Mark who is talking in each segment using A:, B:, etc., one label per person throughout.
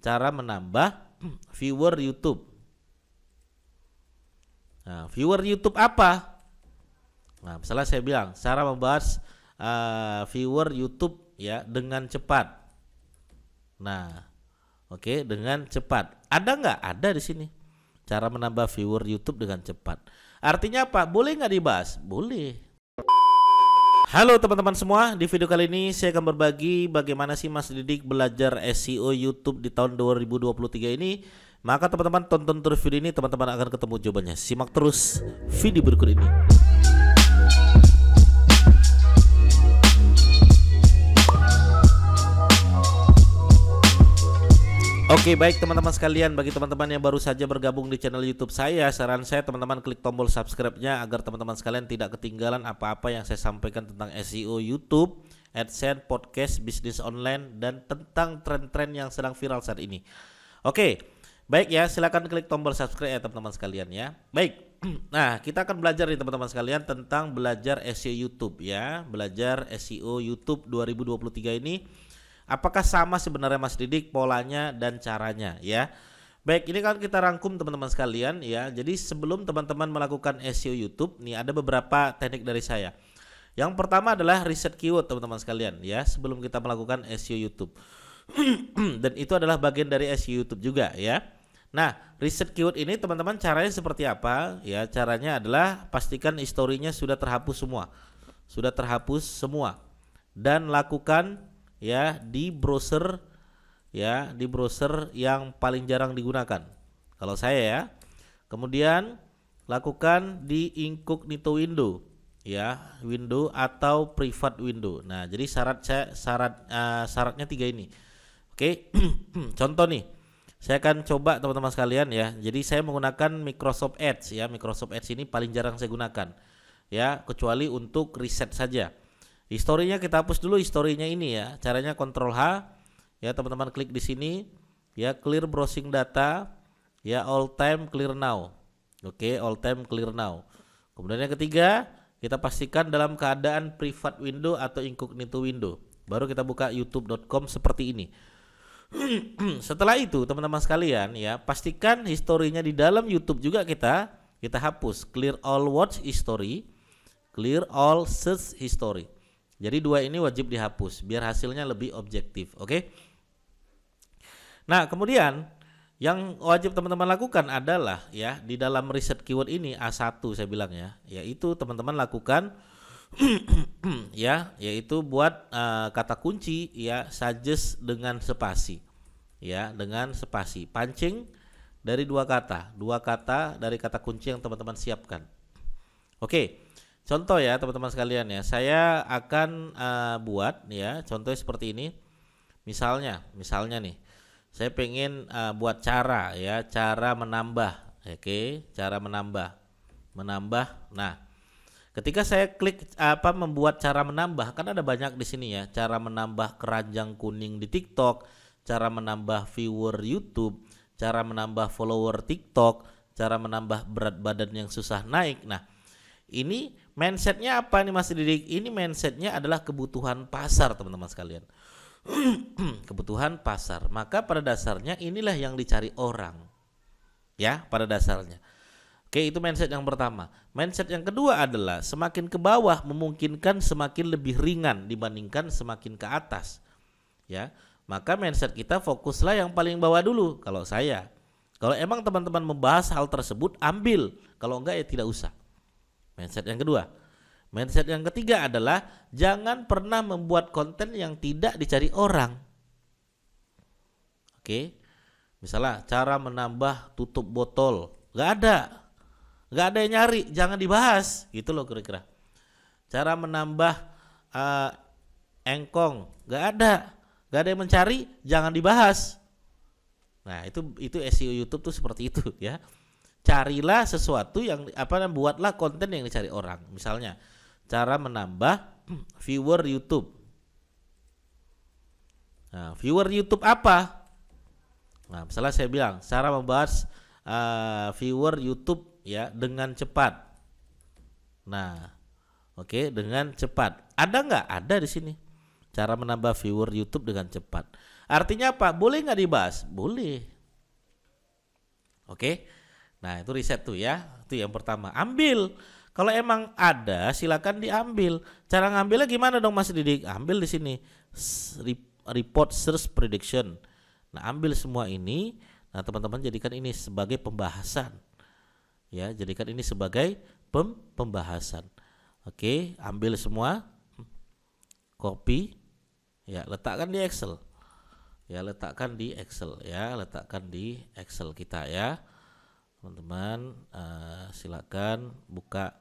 A: cara menambah viewer YouTube. Nah, viewer YouTube apa? Nah, misalnya saya bilang cara membahas viewer YouTube ya dengan cepat. Nah, oke, dengan cepat. Ada nggak? Ada di sini. Cara menambah viewer YouTube dengan cepat. Artinya apa? Boleh nggak dibahas? Boleh. Halo teman-teman semua, di video kali ini saya akan berbagi bagaimana sih Mas Didik belajar SEO YouTube di tahun 2023 ini. Maka teman-teman tonton terus video ini, teman-teman akan ketemu jawabannya. Simak terus video berikut ini. Oke, baik teman-teman sekalian, bagi teman-teman yang baru saja bergabung di channel YouTube saya, saran saya teman-teman klik tombol subscribe-nya agar teman-teman sekalian tidak ketinggalan apa-apa yang saya sampaikan tentang SEO YouTube, AdSense, podcast, bisnis online, dan tentang tren-tren yang sedang viral saat ini. Oke, baik ya, silakan klik tombol subscribe ya teman-teman sekalian ya. Baik, nah kita akan belajar nih teman-teman sekalian tentang belajar SEO YouTube ya, belajar SEO YouTube 2023 ini. Apakah sama sebenarnya Mas Didik polanya dan caranya ya? Baik, ini kan kita rangkum teman-teman sekalian ya. Jadi sebelum teman-teman melakukan SEO YouTube, nih ada beberapa teknik dari saya. Yang pertama adalah riset keyword teman-teman sekalian ya, sebelum kita melakukan SEO YouTube. Dan itu adalah bagian dari SEO YouTube juga ya. Nah, riset keyword ini teman-teman caranya seperti apa? Ya, caranya adalah pastikan historinya sudah terhapus semua. Sudah terhapus semua. Dan lakukan ya di browser yang paling jarang digunakan. Kalau saya ya. Kemudian lakukan di incognito window ya, window atau private window. Nah, jadi syaratnya 3 ini. Oke. Contoh nih. Saya akan coba teman-teman sekalian ya. Jadi saya menggunakan Microsoft Ads ya. Microsoft Ads ini paling jarang saya gunakan. Ya, kecuali untuk riset saja. Historinya kita hapus dulu historinya ini ya. Caranya Ctrl H ya, teman-teman klik di sini ya, clear browsing data ya, all time clear now. Oke, all time clear now. Kemudian yang ketiga, kita pastikan dalam keadaan private window atau incognito window. Baru kita buka youtube.com seperti ini. Setelah itu teman-teman sekalian ya, pastikan historinya di dalam YouTube juga kita hapus. Clear all watch history, clear all search history. Jadi 2 ini wajib dihapus biar hasilnya lebih objektif. Oke. Nah, kemudian yang wajib teman-teman lakukan adalah ya, di dalam riset keyword ini A1 saya bilang ya, yaitu teman-teman lakukan ya, yaitu buat kata kunci ya, suggest dengan spasi. Ya, dengan spasi. Pancing dari 2 kata dari kata kunci yang teman-teman siapkan. Oke. Contoh ya teman-teman sekalian ya, saya akan buat ya, contohnya seperti ini. Misalnya nih, saya pengen buat cara ya, cara menambah. Oke, cara menambah. Nah, ketika saya klik membuat cara menambah, kan ada banyak di sini ya, cara menambah keranjang kuning di TikTok, cara menambah viewer YouTube, cara menambah follower TikTok, cara menambah berat badan yang susah naik. Nah, ini mindsetnya apa nih Mas Didik? Ini mindsetnya adalah kebutuhan pasar teman-teman sekalian. Kebutuhan pasar. Maka pada dasarnya inilah yang dicari orang. Ya, pada dasarnya. Oke, itu mindset yang pertama. Mindset yang kedua adalah semakin ke bawah memungkinkan semakin lebih ringan dibandingkan semakin ke atas. Ya, maka mindset kita fokuslah yang paling bawah dulu. Kalau saya, kalau emang teman-teman membahas hal tersebut, ambil. Kalau enggak ya tidak usah. Mindset yang kedua. Mindset yang ketiga adalah jangan pernah membuat konten yang tidak dicari orang. Oke. Misalnya cara menambah tutup botol, nggak ada yang nyari, jangan dibahas. Gitu loh kira-kira. Cara menambah engkong, nggak ada yang mencari, jangan dibahas. Nah, itu SEO YouTube tuh seperti itu ya. Carilah sesuatu yang buatlah konten yang dicari orang. Misalnya cara menambah viewer YouTube. Nah, viewer YouTube apa? Nah, misalnya saya bilang cara membahas viewer YouTube ya dengan cepat. Nah, oke, dengan cepat. Ada nggak? Ada di sini. Cara menambah viewer YouTube dengan cepat. Artinya apa? Boleh nggak dibahas? Boleh. Oke. Nah, itu riset tuh ya. Itu yang pertama. Ambil. Kalau emang ada, silakan diambil. Cara ngambilnya gimana dong Mas Didik? Ambil di sini. Report search prediction. Nah, ambil semua ini. Nah, teman-teman jadikan ini sebagai pembahasan. Ya, jadikan ini sebagai pembahasan. Oke, ambil semua. Copy. Ya, letakkan di Excel. Letakkan di Excel kita ya. Teman-teman silakan buka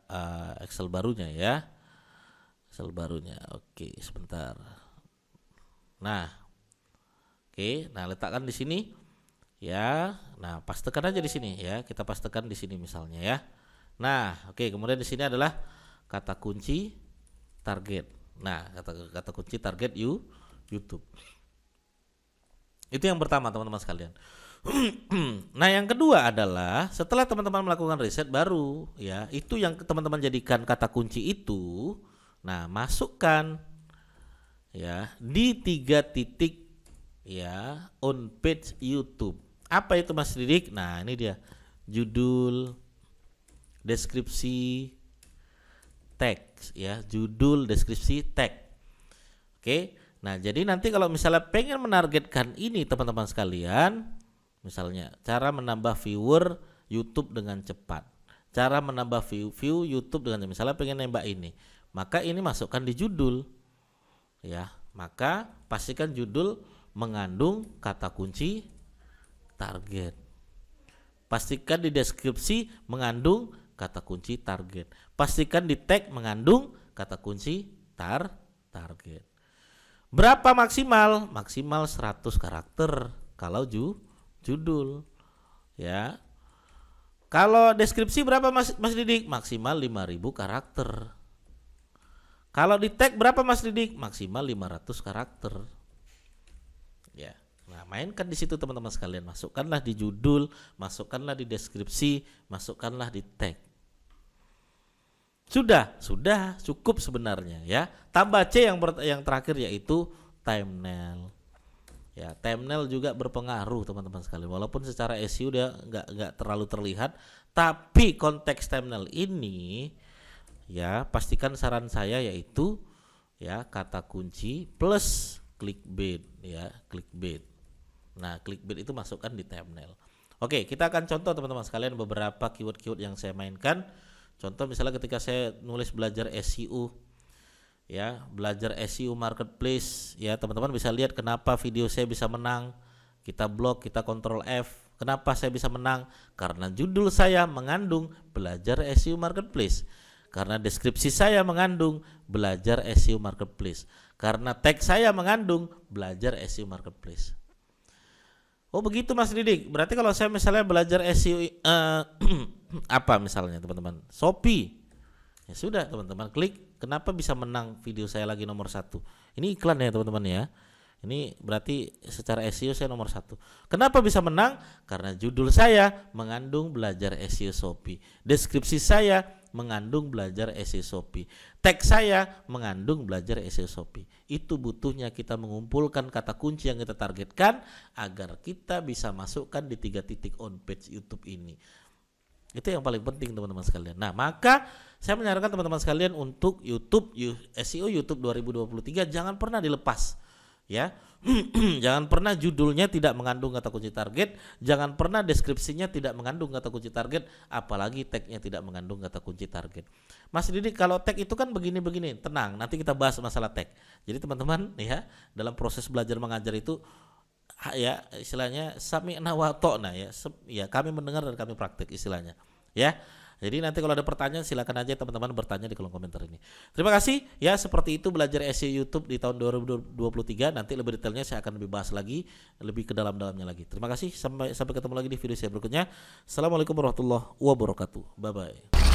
A: Excel barunya ya. Oke, sebentar. Nah, letakkan di sini ya. Nah, pastekan aja di sini ya. Kita pastekan di sini misalnya ya. Nah, oke, kemudian di sini adalah kata kunci target. Nah, kata kunci target YouTube. Itu yang pertama teman-teman sekalian. Nah, yang kedua adalah setelah teman-teman melakukan riset baru ya, itu yang teman-teman jadikan kata kunci itu, nah masukkan ya di 3 titik ya on page YouTube. Apa itu Mas Didik? Nah, ini dia. Judul, deskripsi, teks ya, judul, deskripsi, teks. Oke. Nah, jadi nanti kalau misalnya pengen menargetkan ini teman-teman sekalian, misalnya cara menambah viewer YouTube dengan cepat, cara menambah view YouTube dengan misalnya pengen nembak ini, maka ini masukkan di judul ya. Maka pastikan judul mengandung kata kunci target. Pastikan di deskripsi mengandung kata kunci target. Pastikan di tag mengandung kata kunci target. Berapa maksimal? Maksimal 100 karakter kalau judul ya. Kalau deskripsi berapa Mas Didik? Maksimal 5000 karakter. Kalau di tag berapa Mas Didik? Maksimal 500 karakter. Ya. Nah, mainkan di situ teman-teman sekalian. Masukkanlah di judul, masukkanlah di deskripsi, masukkanlah di tag. Sudah cukup sebenarnya ya. Tambah C yang terakhir yaitu thumbnail. Ya, thumbnail juga berpengaruh teman-teman sekalian. Walaupun secara SEO dia nggak terlalu terlihat, tapi konteks thumbnail ini ya pastikan saran saya yaitu ya kata kunci plus clickbait ya, clickbait. Nah, clickbait itu masukkan di thumbnail. Oke, kita akan contoh teman-teman sekalian beberapa keyword-keyword yang saya mainkan. Contoh misalnya ketika saya nulis belajar SEO ya, belajar SEO marketplace ya, teman-teman bisa lihat kenapa video saya bisa menang. Kita blok, kita Ctrl F. Kenapa saya bisa menang? Karena judul saya mengandung belajar SEO marketplace. Karena deskripsi saya mengandung belajar SEO marketplace. Karena tag saya mengandung belajar SEO marketplace. Oh begitu Mas Didik. Berarti kalau saya misalnya belajar SEO apa misalnya teman-teman? Shopee. Ya sudah teman-teman klik. Kenapa bisa menang video saya lagi nomor 1? Ini iklan ya teman-teman ya. Ini berarti secara SEO saya nomor 1. Kenapa bisa menang? Karena judul saya mengandung belajar SEO Shopee. Deskripsi saya mengandung belajar SEO Shopee. Tag saya mengandung belajar SEO Shopee. Itu butuhnya kita mengumpulkan kata kunci yang kita targetkan agar kita bisa masukkan di 3 titik on page YouTube ini. Itu yang paling penting teman-teman sekalian. Nah, maka saya menyarankan teman-teman sekalian untuk YouTube SEO YouTube 2023 jangan pernah dilepas. Ya. Jangan pernah judulnya tidak mengandung kata kunci target, jangan pernah deskripsinya tidak mengandung kata kunci target, apalagi tagnya tidak mengandung kata kunci target. Mas Didik, kalau tag itu kan begini-begini, tenang, nanti kita bahas masalah tag. Jadi teman-teman ya, dalam proses belajar mengajar itu ya istilahnya sami'na wa ta'na ya, kami mendengar dan kami praktik istilahnya ya. Jadi nanti kalau ada pertanyaan silakan aja teman-teman bertanya di kolom komentar ini. Terima kasih ya, seperti itu belajar SEO YouTube di tahun 2023. Nanti lebih detailnya saya akan lebih bahas lagi, lebih ke dalam-dalamnya lagi. Terima kasih, sampai ketemu lagi di video saya berikutnya. Assalamualaikum warahmatullahi wabarakatuh. Bye bye.